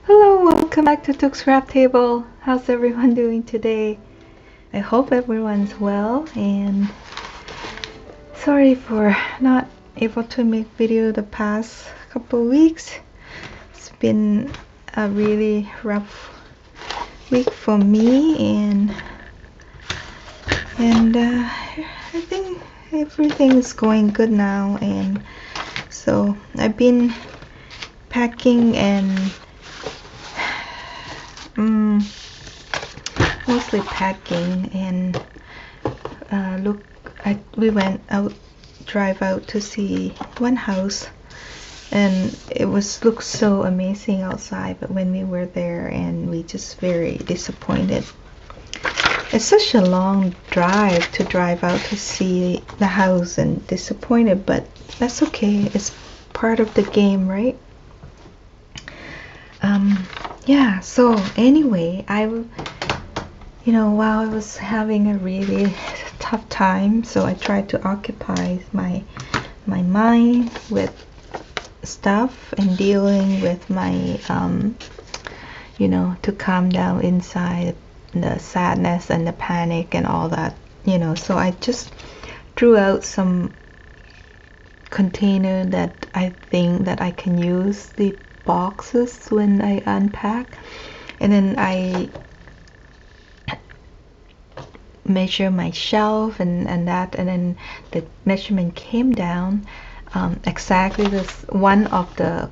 Hello, welcome back to Took's Craft Table. How's everyone doing today? I hope everyone's well, and sorry for not able to make video the past couple weeks. It's been a really rough week for me, and I think everything is going good now, and so I've been packing and mostly packing, and we went out, drive out to see one house, and it looked so amazing outside, but when we were there, and we just very disappointed. It's such a long drive to drive out to see the house and disappointed, but that's okay. It's part of the game, right? Yeah, so anyway, while I was having a really tough time, so I tried to occupy my mind with stuff and dealing with my to calm down inside the sadness and the panic and all that, so I just drew out some container that I think that I can use the boxes when I unpack, and then I measure my shelf and that, and then the measurement came down exactly this. One of the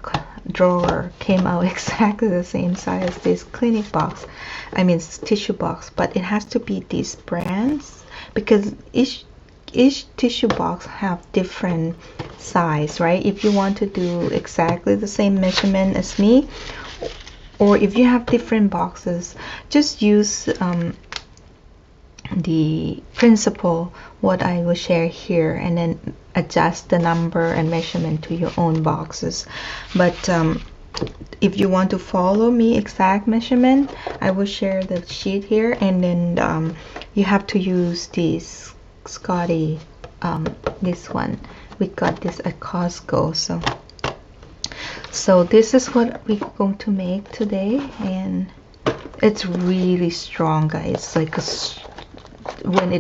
drawer came out exactly the same size as this clinic box, tissue box, but it has to be these brands because each tissue box have different size, right? If you want to do exactly the same measurement as me, or if you have different boxes, just use the principle what I will share here, and then adjust the number and measurement to your own boxes. But if you want to follow me exact measurement, I will share the sheet here, and then you have to use this Scotty, this one. We got this at Costco. So this is what we're going to make today, and it's really strong, guys. Like when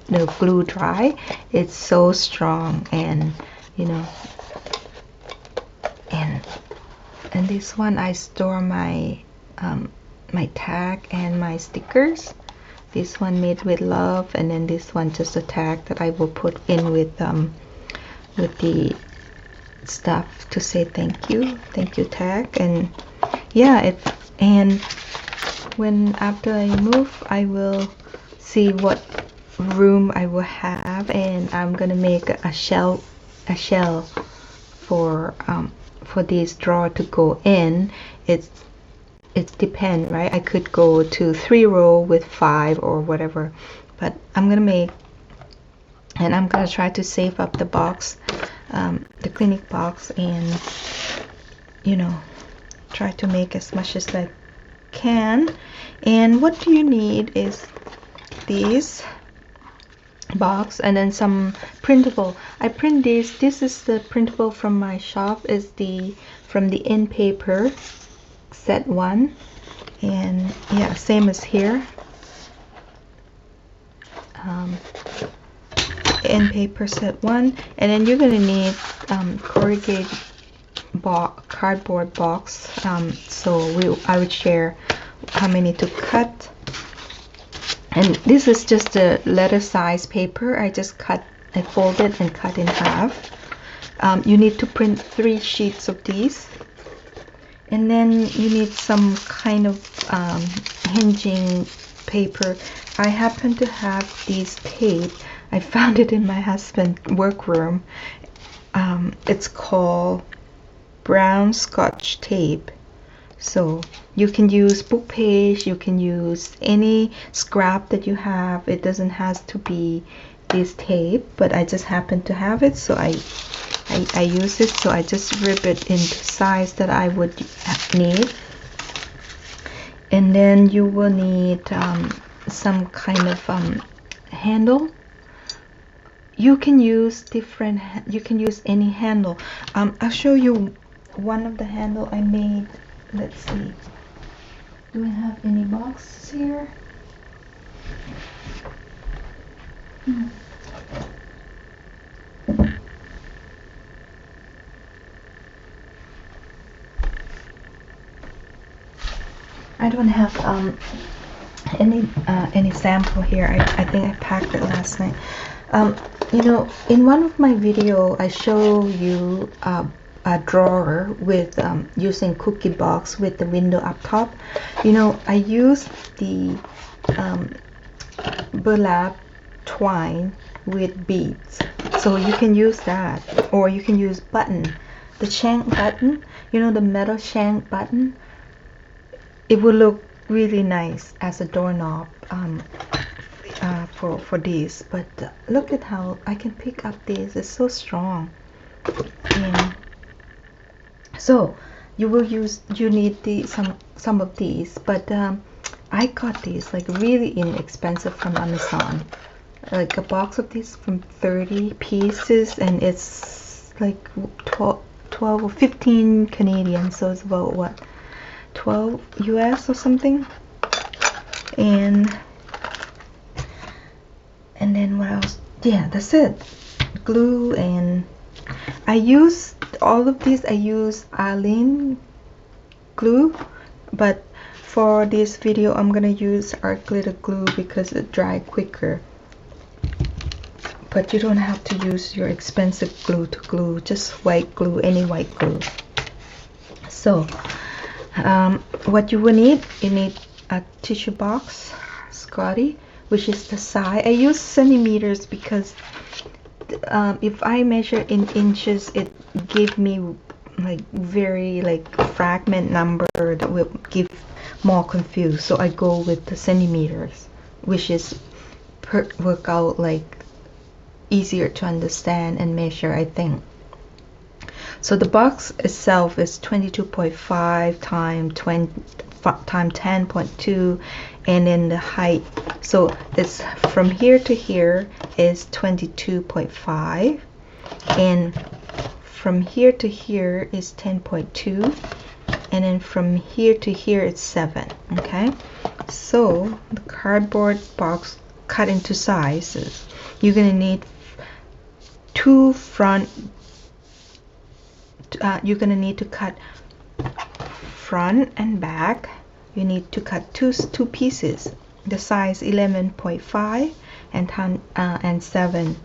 the glue dry, it's so strong, and and this one I store my my tag and my stickers. This one made with love, and then this one just a tag that I will put in with the stuff to say thank you tag. And yeah, and when after I move, I will see what room I will have, and I'm gonna make a shell for this drawer to go in. It depends, right? I could go to 3 row with 5 or whatever, but I'm gonna make, and I'm gonna try to save up the box, the clinic box, and try to make as much as I can. And what you need is this box, and then some printable. I print this is the printable from my shop, is from the In Paper set 1, and yeah, same as here, In Paper set 1. And then you're gonna need corrugated cardboard box, so I would share how many to cut. And this is just a letter size paper. I fold it and cut in half. You need to print 3 sheets of these, and then you need some kind of hinging paper. I happen to have these tape. I found it in my husband's workroom. It's called brown Scotch tape. So you can use book page, you can use any scrap that you have. It doesn't have to be this tape, but I just happen to have it, so I use it. So I just rip it into size that I would need. And then you will need some kind of handle. You can use any handle. I'll show you one of the handle I made. Let's see, Do I have any boxes here? I don't have any sample here. I think I packed it last night. You know, in one of my video, I show you a drawer with using cookie box with the window up top. You know, I use the burlap twine with beads, so you can use that, or you can use button, the shank button. You know, the metal shank button. It will look really nice as a doorknob for these. But look at how I can pick up this. It's so strong. And so you need some of these, but I got these like really inexpensive from Amazon. Like a box of these from 30 pieces, and it's like 12 or 15 Canadian, so it's about what, 12 US or something. And then what else? Yeah, that's it. Glue. And I use all of these. I use Allen glue, but for this video I'm gonna use art glitter glue because it dries quicker. But you don't have to use your expensive glue to glue, just white glue, any white glue. So what you will need, you need a tissue box, Scotty, which is the size. I use centimeters because if I measure in inches, it give me like very like fragment number that will give more confused. So I go with the centimeters, which is work out like easier to understand and measure, I think. So the box itself is 22.5 times 10.2, and then the height, so it's from here to here is 22.5, and from here to here is 10.2, and then from here to here it's 7. Okay, so the cardboard box cut into sizes. You're gonna need two front. You're gonna need to cut front and back. You need to cut two pieces, the size 11.5 and 7.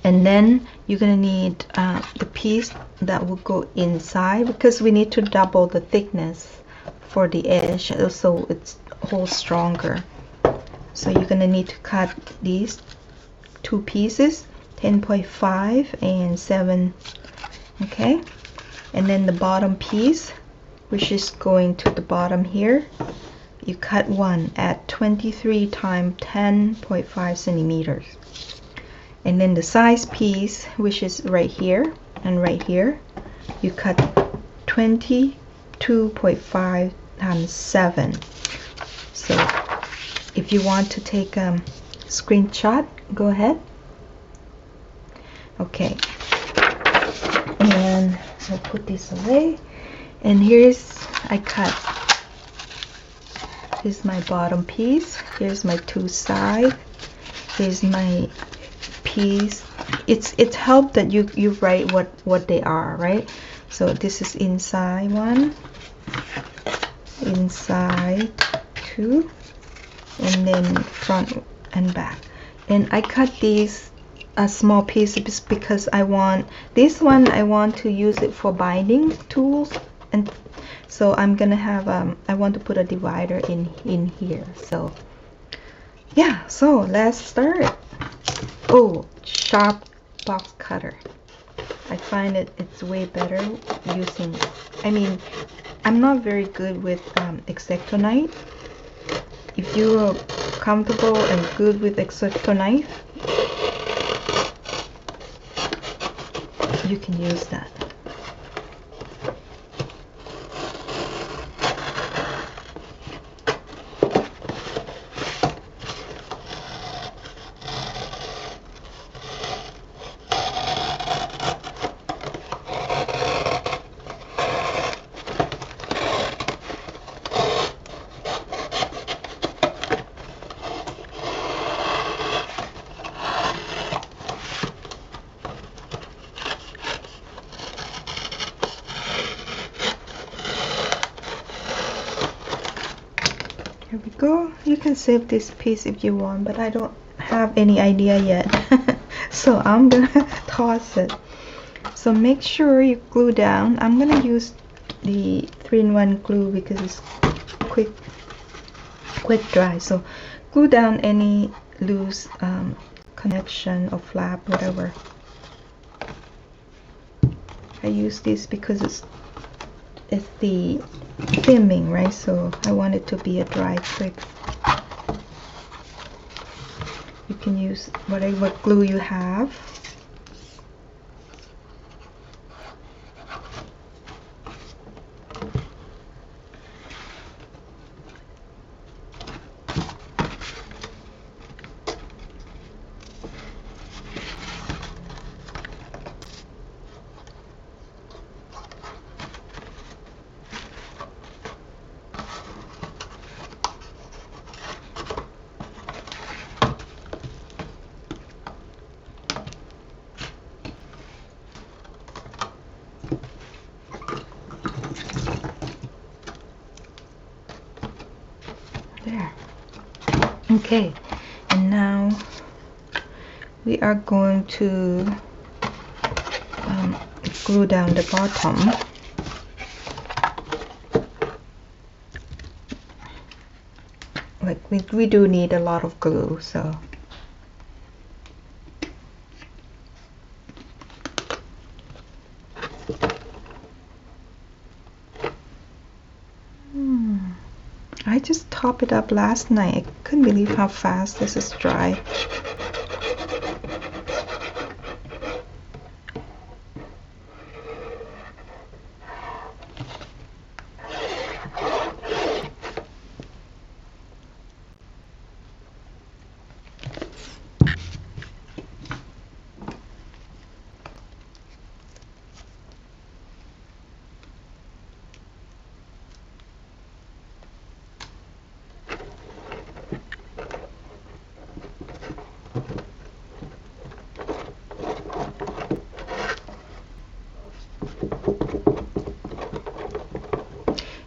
And then you're gonna need the piece that will go inside, because we need to double the thickness for the edge, so it's holds stronger. So you're gonna need to cut these two pieces, 10.5 and 7. Okay, and then the bottom piece, which is going to the bottom here, you cut one at 23 times 10.5 centimeters. And then the size piece, which is right here and right here, you cut 22.5 times 7. So if you want to take a screenshot, go ahead. Okay, and I'll put this away. And here's, I cut, here's my bottom piece, here's my two sides, here's my piece. It's helped that you write what they are, right? So this is inside one, inside two, and then front and back. And I cut these small pieces because I want this one, I want to use it for binding tools, and so I'm gonna have I want to put a divider in here. So yeah, so let's start. Oh, sharp box cutter. I find it's way better using, I mean, I'm not very good with X-Acto knife. If you're comfortable and good with X-Acto knife, you can use that. Here we go. You can save this piece if you want, but I don't have any idea yet. So I'm gonna toss it. So make sure you glue down. I'm gonna use the 3-in-1 glue because it's quick dry. So glue down any loose connection or flap, whatever. I use this because it's the filming, right? So I want it to be a dry trick. You can use whatever glue you have. There. Okay, and now we are going to glue down the bottom. Like we do need a lot of glue, so I just topped it up last night. I couldn't believe how fast this is dry.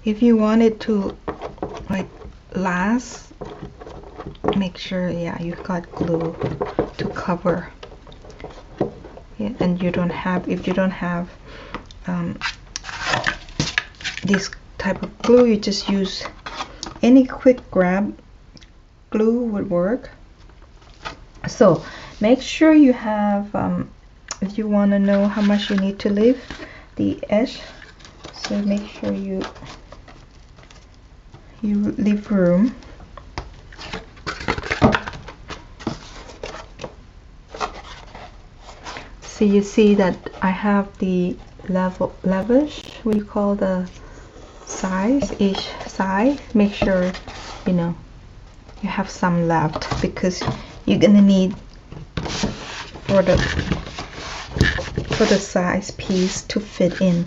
If you want it to like last, make sure, yeah, you got glue to cover. Yeah, and you don't have, if you don't have this type of glue, you just use any quick grab glue would work. So make sure you have, if you want to know how much you need to leave the edge, so make sure you leave room. So you see that I have the leverage, what you call the size, each side. Make sure you know you have some left, because you're gonna need for the size piece to fit in.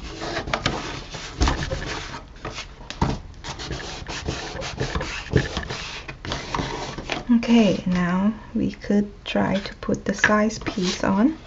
Okay, now we could try to put the size piece on.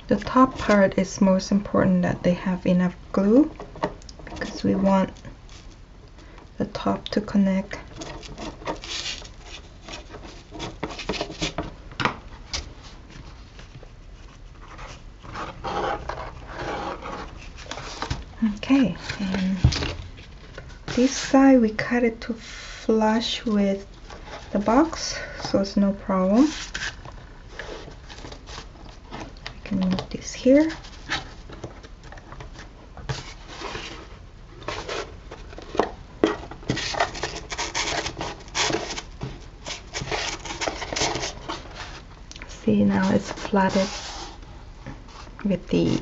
The top part is most important that they have enough glue, because we want the top to connect. Okay, and this side we cut it to flush with the box, so it's no problem. Move this here. See, now it's flooded with the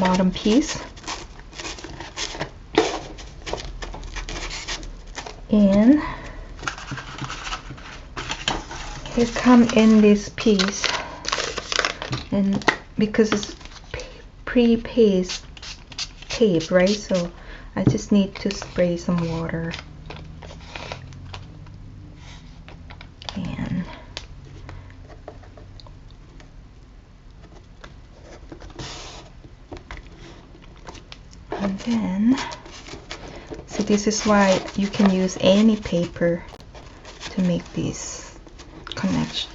bottom piece. And here come in this piece, and because it's pre-paste tape, right? So I just need to spray some water and then, so this is why you can use any paper to make these connections.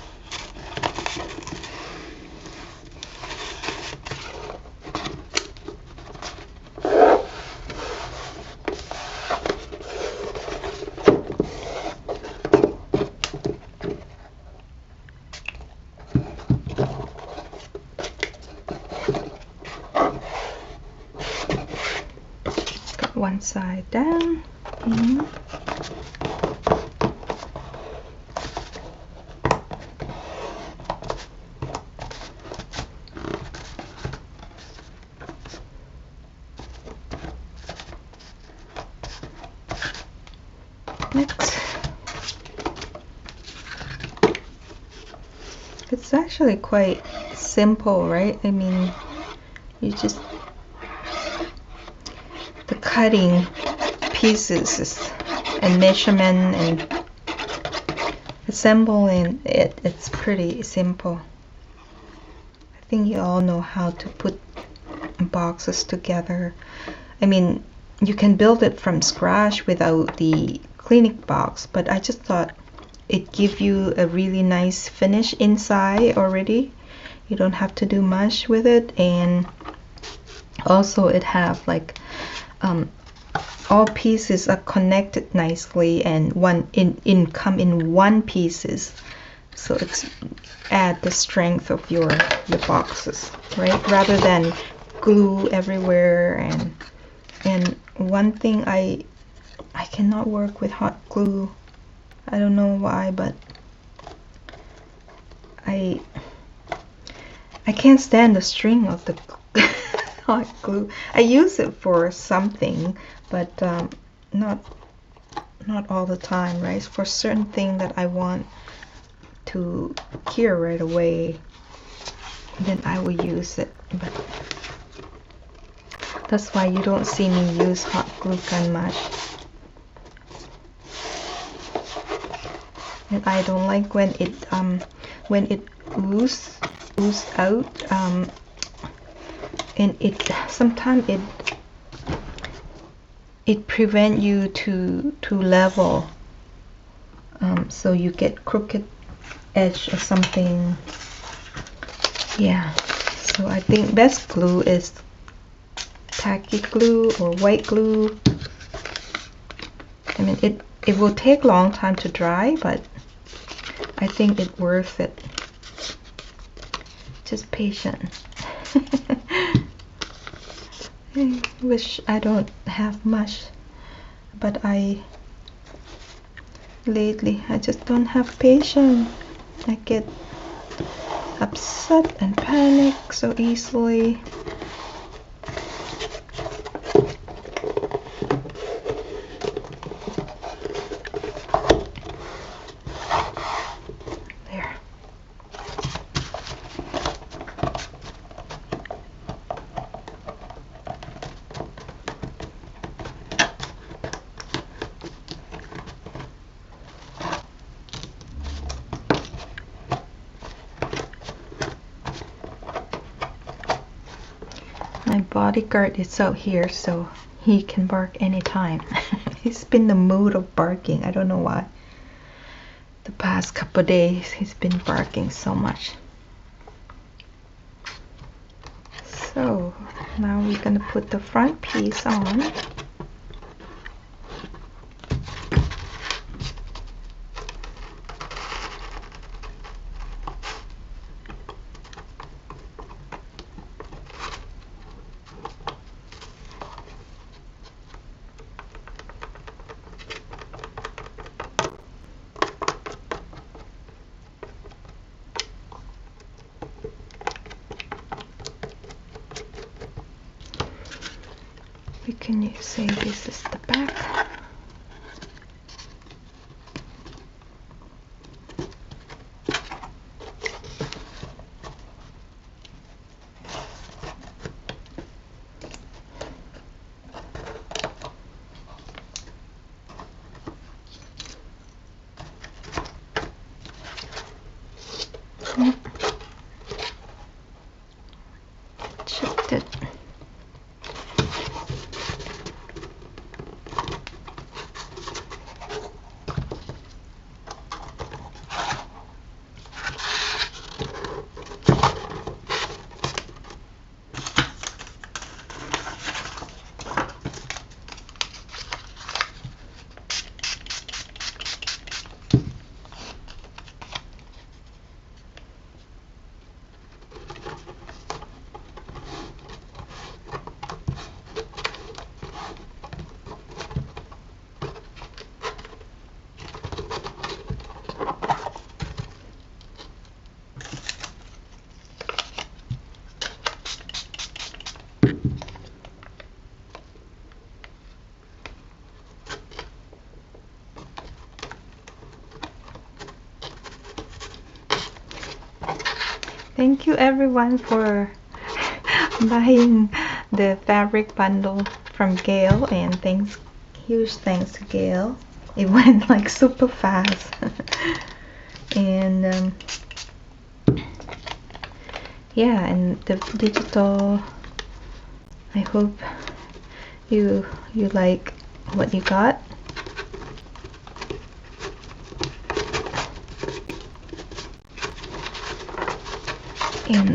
One side down. Next, it's actually quite simple, right? I mean, you just the cutting pieces and measurement and assembling it's pretty simple. I think you all know how to put boxes together. I mean, you can build it from scratch without the clinic box, but I just thought it give you a really nice finish inside already. You don't have to do much with it, and also it have like all pieces are connected nicely and come in one pieces, so it's add the strength of your boxes, right? Rather than glue everywhere. And one thing I cannot work with hot glue. I don't know why, but I can't stand the string of the hot glue. I use it for something, but not all the time, right? For certain thing that I want to cure right away, then I will use it. But that's why you don't see me use hot glue gun much. And I don't like when it ooze out, and it sometimes it prevent you to level, so you get crooked edge or something. Yeah, so I think best glue is tacky glue or white glue. I mean, it will take a long time to dry, but I think it's worth it. Just patient. I wish I don't have much, but lately I just don't have patience. I get upset and panic so easily. There. My bodyguard is out here, so he can bark anytime. He's been in the mood of barking. I don't know why. The past couple of days he's been barking so much. So now we're gonna put the front piece on. We can say this is the back. thank you everyone for buying the fabric bundle from Gail, and huge thanks to Gail. It went like super fast. And yeah, and the digital, I hope you like what you got. And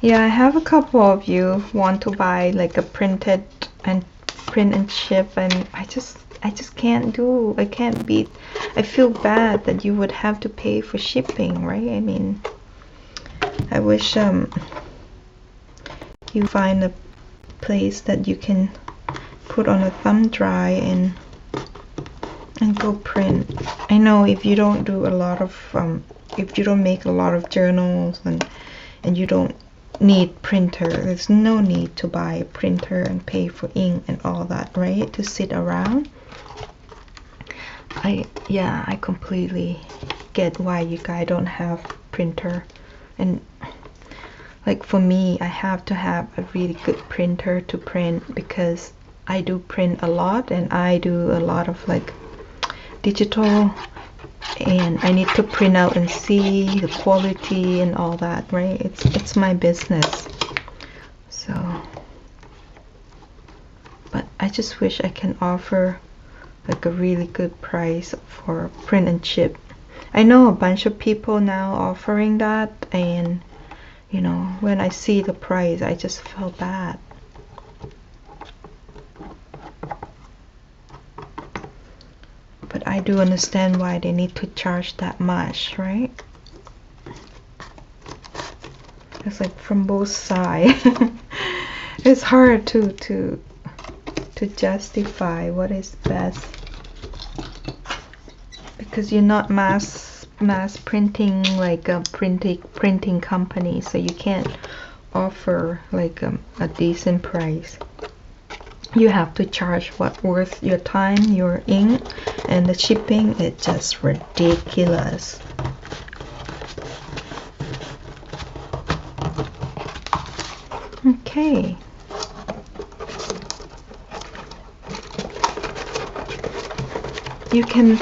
yeah, I have a couple of you want to buy like a print and ship, and I just can't do. I can't beat. I feel bad that you would have to pay for shipping, right? I mean, I wish you find a place that you can put on a thumb drive and go print. I know if you don't do a lot of if you don't make a lot of journals and you don't need printer, there's no need to buy a printer and pay for ink and all that, right, to sit around. I completely get why you guys don't have printer. And like for me, I have to have a really good printer to print, because I do print a lot and I do a lot of like digital, and I need to print out and see the quality and all that, right? It's my business. So, but I just wish I can offer like a really good price for print and ship. I know a bunch of people now offering that, and you know, when I see the price, I just feel bad. But I do understand why they need to charge that much, right? It's like from both sides. It's hard to justify what is best, because you're not mass printing like a printing company, so you can't offer like a decent price. You have to charge what worth your time, your ink, and the shipping. It's just ridiculous. Okay. You can,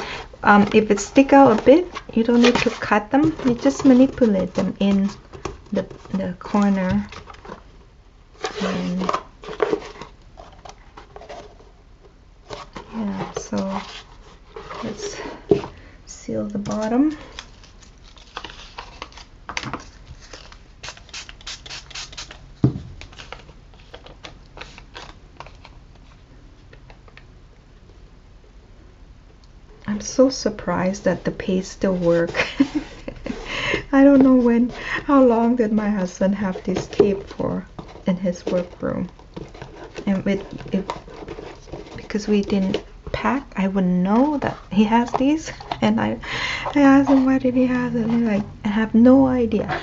if it stick out a bit, you don't need to cut them. You just manipulate them in the corner. And yeah, so let's seal the bottom. I'm so surprised that the paste still work. I don't know how long did my husband have this tape for in his workroom. And because we didn't pack, I wouldn't know that he has these. And I asked him, why did he have it? And he's like, I have no idea.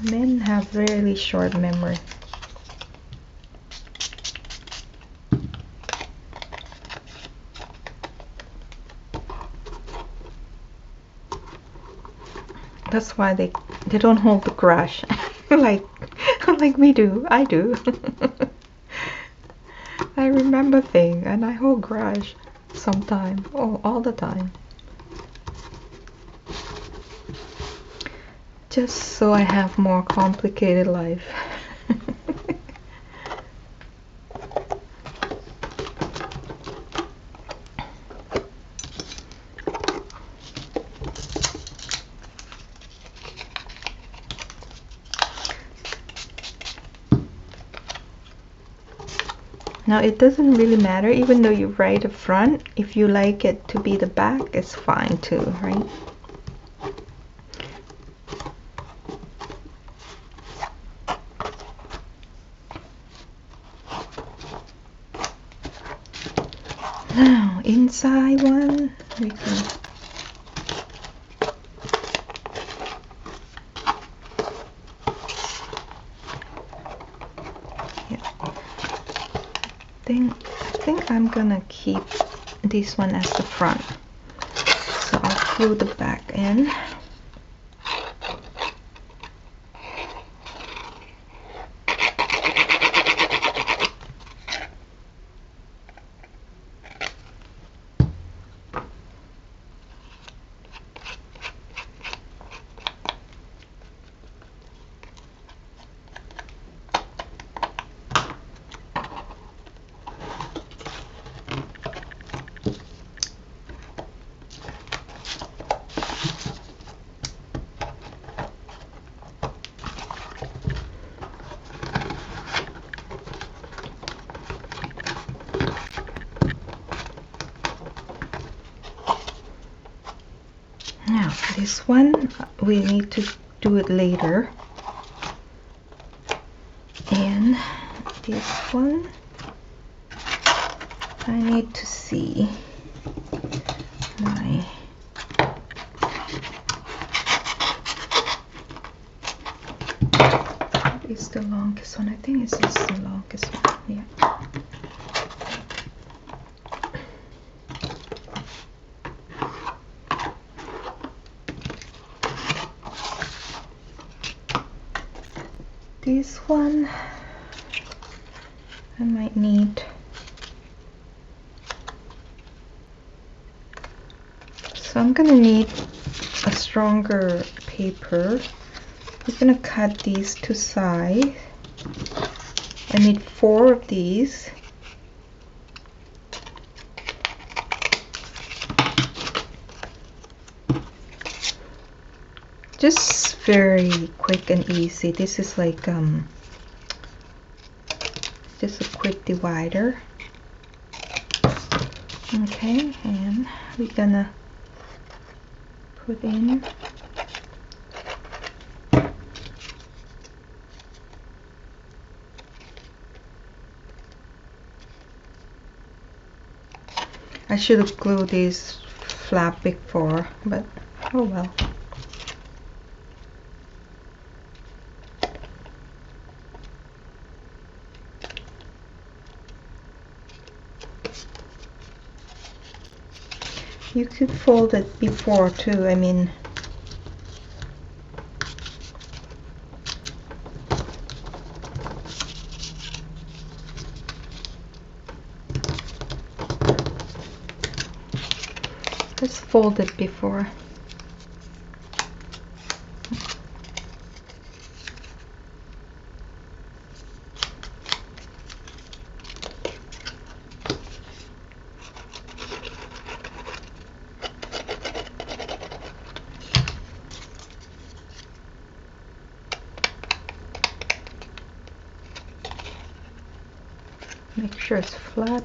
Men have really short memory. That's why they don't hold the grudge like we do. I do. I remember things and I hold grudge sometimes. Oh, all the time. Just so I have more complicated life. Now it doesn't really matter, even though you write the front, if you like it to be the back, it's fine too, right? Now inside one, we can I think I'm gonna keep this one as the front. So I'll glue the back in. Now this one we need to do it later, and this one I need to see my is the longest one. I think this is the longest one. Yeah. This one I might need so I'm gonna need a stronger paper. We're gonna cut these to size. I need 4 of these. Just very quick and easy. This is like just a quick divider. Okay, and we're gonna put in I should have glued this flap before, but oh well. You could fold it before too, I mean. Just fold it before. Make sure it's flat.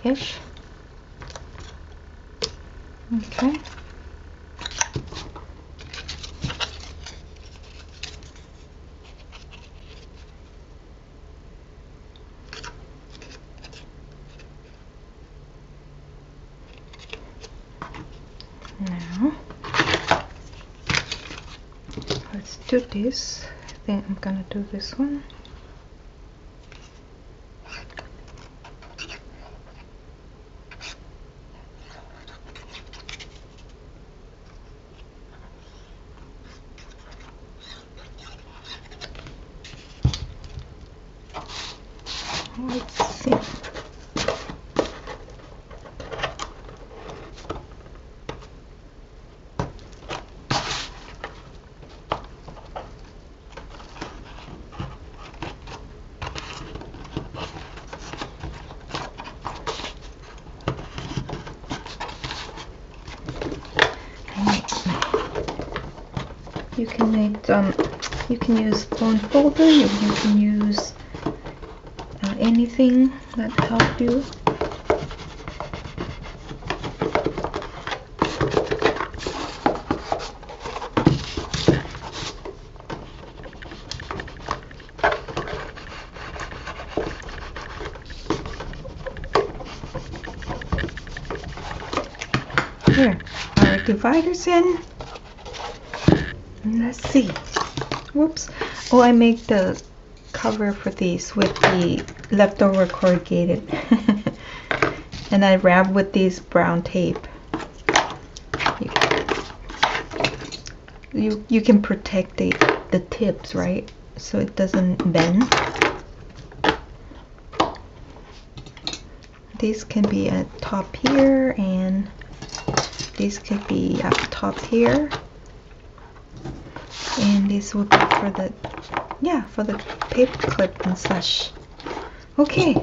Ish. Okay. Now let's do this. I think I'm gonna do this one. Let's see. You can use bone folder. You can use anything that helps you. Here, our dividers in. Let's see. Whoops. Oh, I make the cover for these with the leftover corrugated. And I wrap with this brown tape. You can protect the tips, right? So it doesn't bend. This can be at top here, and this could be up top here. And this will be for the, yeah, for the paper clip and such. Okay.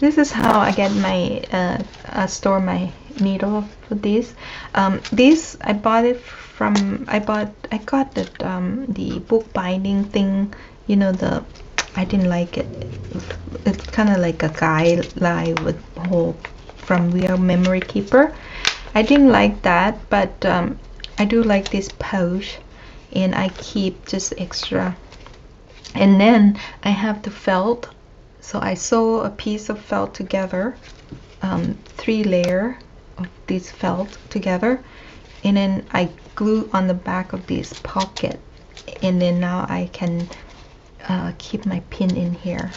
This is how I get my store my needle for this. This I bought it from I got the book binding thing. You know, I didn't like it. It's kind of like a guideline with hole from Real Memory Keeper. I didn't like that, but I do like this pouch, and I keep just extra. And then I have the felt. So I sew a piece of felt together, 3 layer of this felt together, and then I glue on the back of this pocket, and then now I can keep my pin in here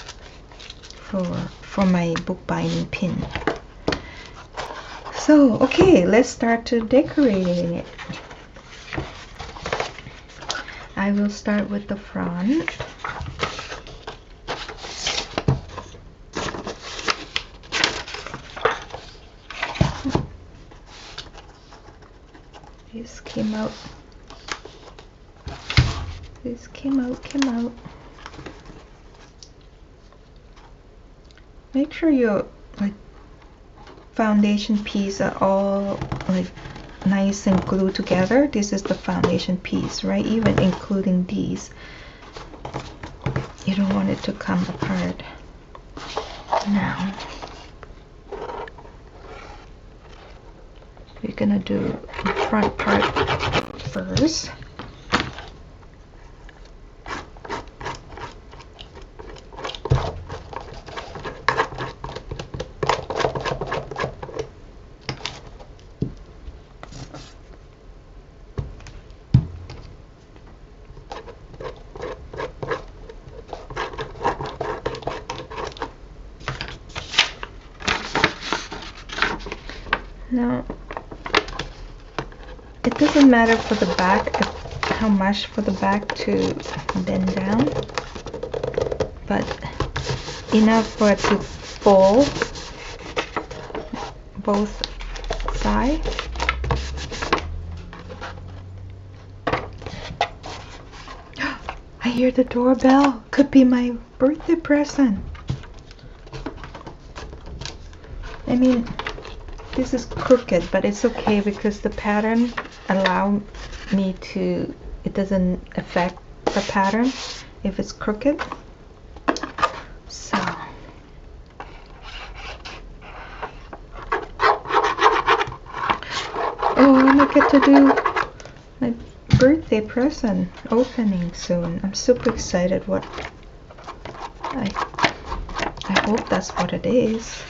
for my bookbinding pin. So okay, let's start to decorating it. I will start with the front. This came out. This came out. Make sure your like foundation piece are all like nice and glued together. This is the foundation piece, right? Even including these. You don't want it to come apart. Now we're gonna do the front part first. Now, it doesn't matter for the back, how much for the back to bend down, but enough for it to fold both sides. I hear the doorbell. Could be my birthday present. I mean, this is crooked, but it's okay because the pattern allow me to, it doesn't affect the pattern if it's crooked. So oh, and I get to do my birthday present opening soon. I'm super excited. What I hope that's what it is.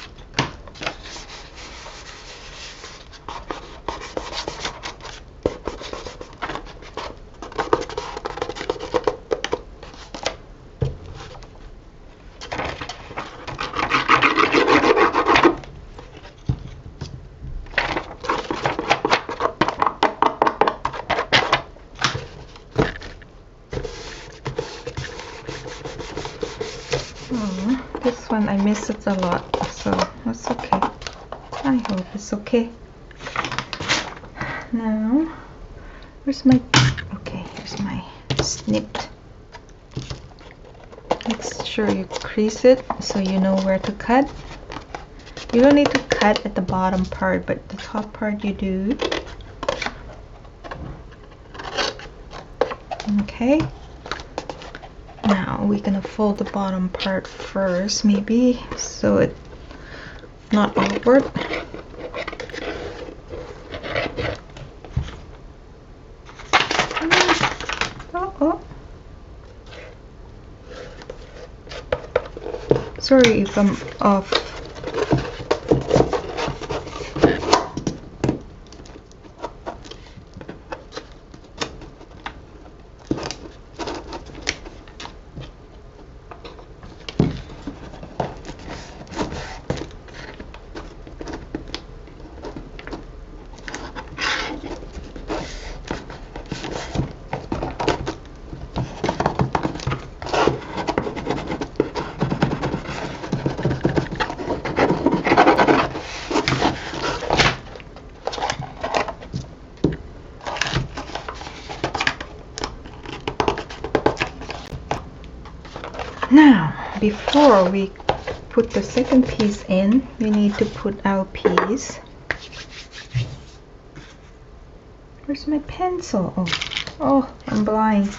This one I miss it a lot, so that's okay. I hope it's okay. Now, where's my, okay, here's my snipped. Make sure you crease it so you know where to cut. You don't need to cut at the bottom part, but the top part you do. Okay. Now we're gonna fold the bottom part first, maybe, so it's not awkward. Oh. Sorry if I'm off. before we put the second piece in, we need to put our piece. Where's my pencil? Oh, I'm blind.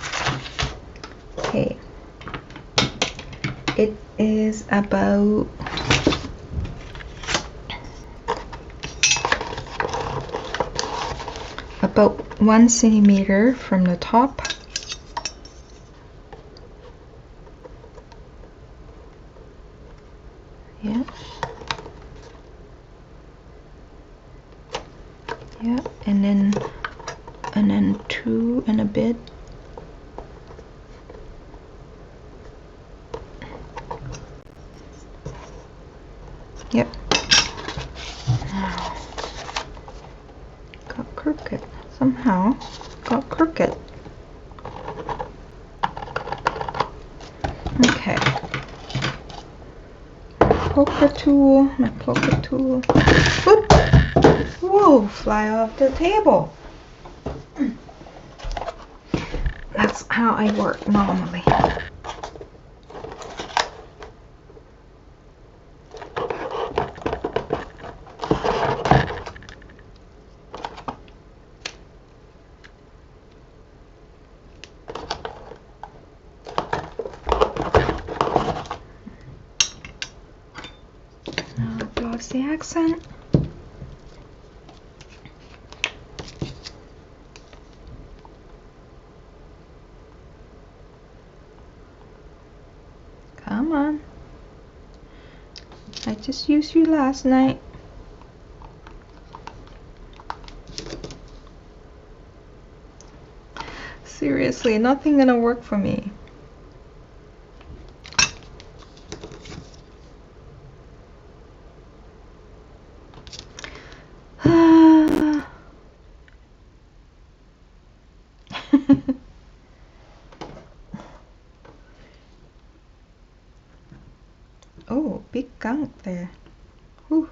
Okay. It is about about 1 centimeter from the top. Yeah. Yeah, and then 2 and a bit. Yep. Now, got crooked. Somehow got crooked. Okay. Poker tool, my poker tool. Whoop. Whoa, fly off the table. That's how I work normally. Now glossy accent. Come on. I just used you last night. Seriously, nothing gonna work for me. Oh, big gunk there. Whew.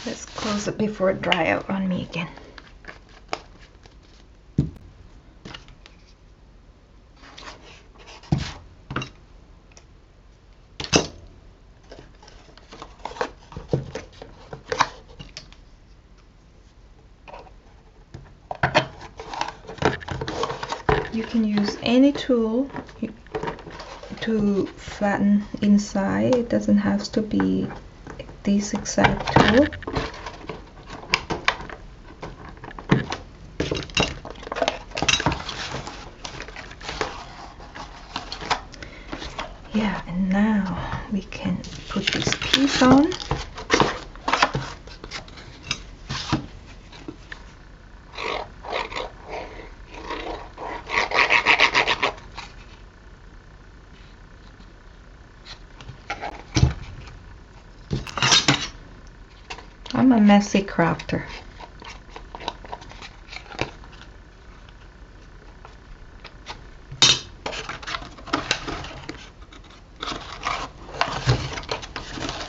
Let's close it before it dry out on me again. You can use any tool to flatten inside. It doesn't have to be this exact tool. Yeah, and now we can put this piece on. I'm a messy crafter.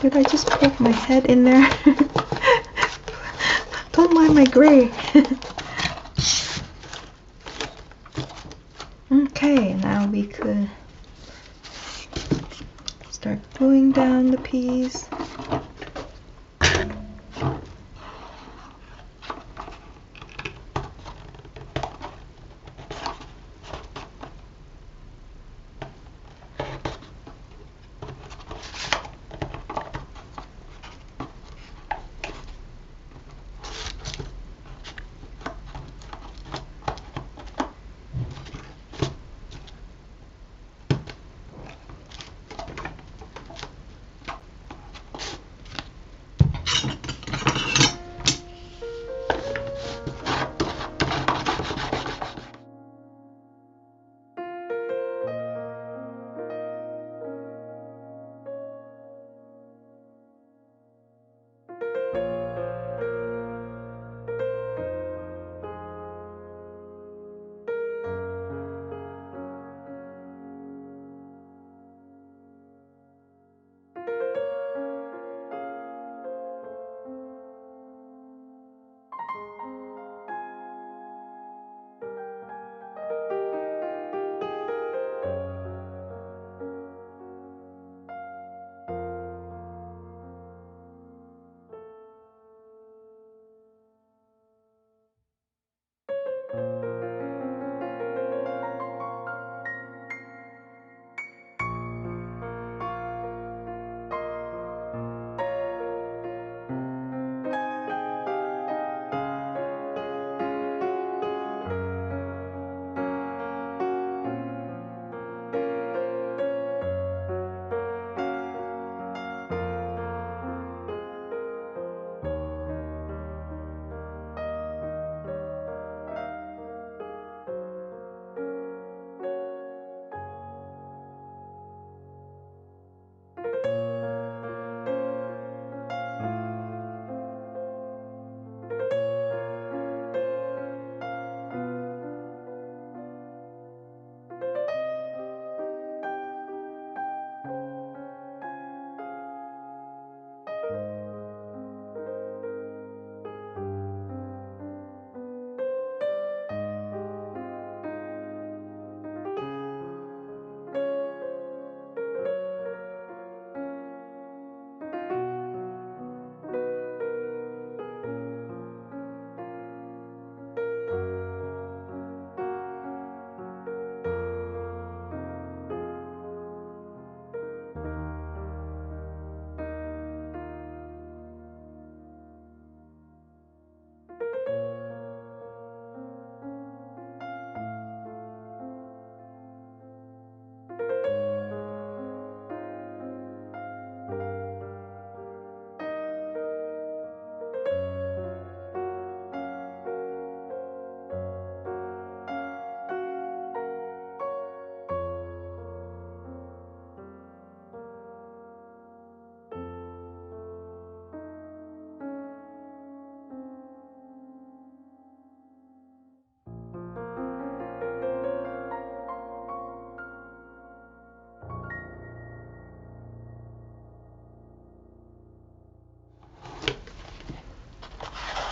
Did I just poke my head in there? Don't mind my gray. Okay, now we could start gluing down the piece.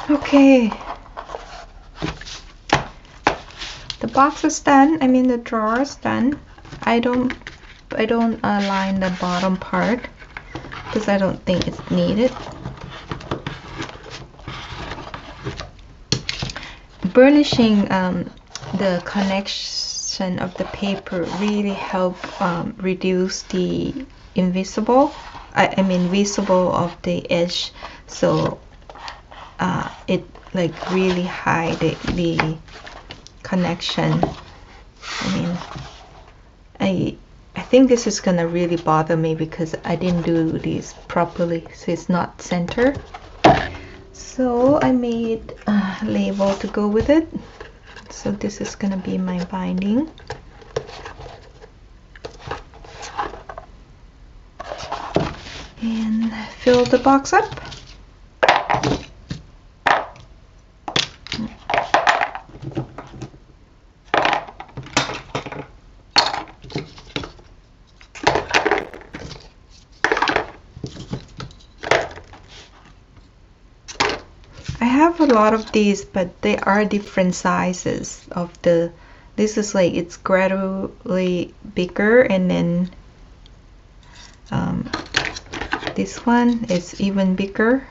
Okay, the box is done. I mean the drawer is done. I don't line the bottom part because I don't think it's needed. Burnishing the connection of the paper really help reduce the visible of the edge, so it like really hide the connection. I think this is gonna really bother me because I didn't do these properly, so it's not center. So I made a label to go with it. So this is gonna be my binding. And fill the box up. I have a lot of these, but they are different sizes of the, this is like it's gradually bigger, and then this one is even bigger,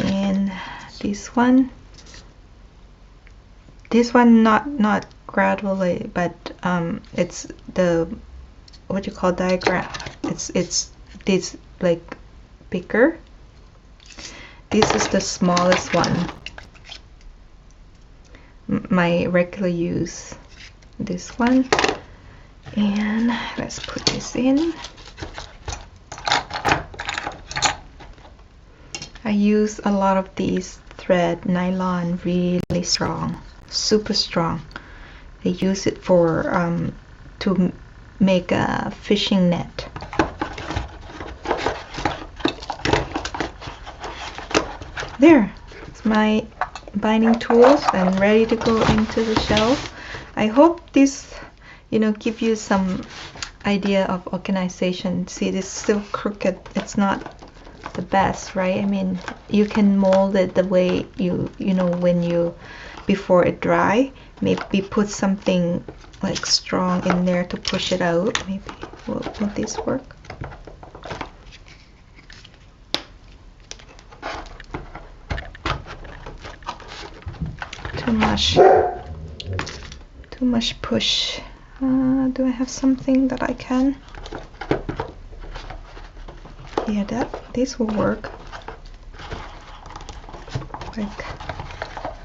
and this one not gradually, but it's the, what you call, diagram, it's this like bigger. This is the smallest one, my regular use, this one. And let's put this in. I use a lot of these thread nylon, really strong, super strong. I use it for to make a fishing net. There, it's my binding tools and ready to go into the shelf. I hope this, give you some idea of organization. See, this is still crooked. It's not the best, right? I mean, you can mold it the way when you, before it dry, maybe put something like strong in there to push it out. Maybe will this work? Too much push. Do I have something that I can? Yeah, this will work. Like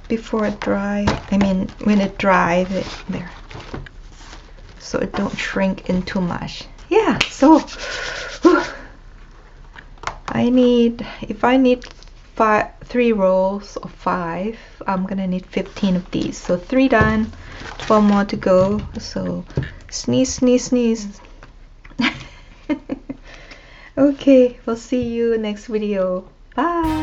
before it dry. I mean, when it dries, there, so it don't shrink in too much. Yeah. So if I need 3 rolls of 5, I'm gonna need 15 of these. So 3 done, 12 more to go. So sneeze, sneeze, sneeze. Okay, we'll see you next video. Bye.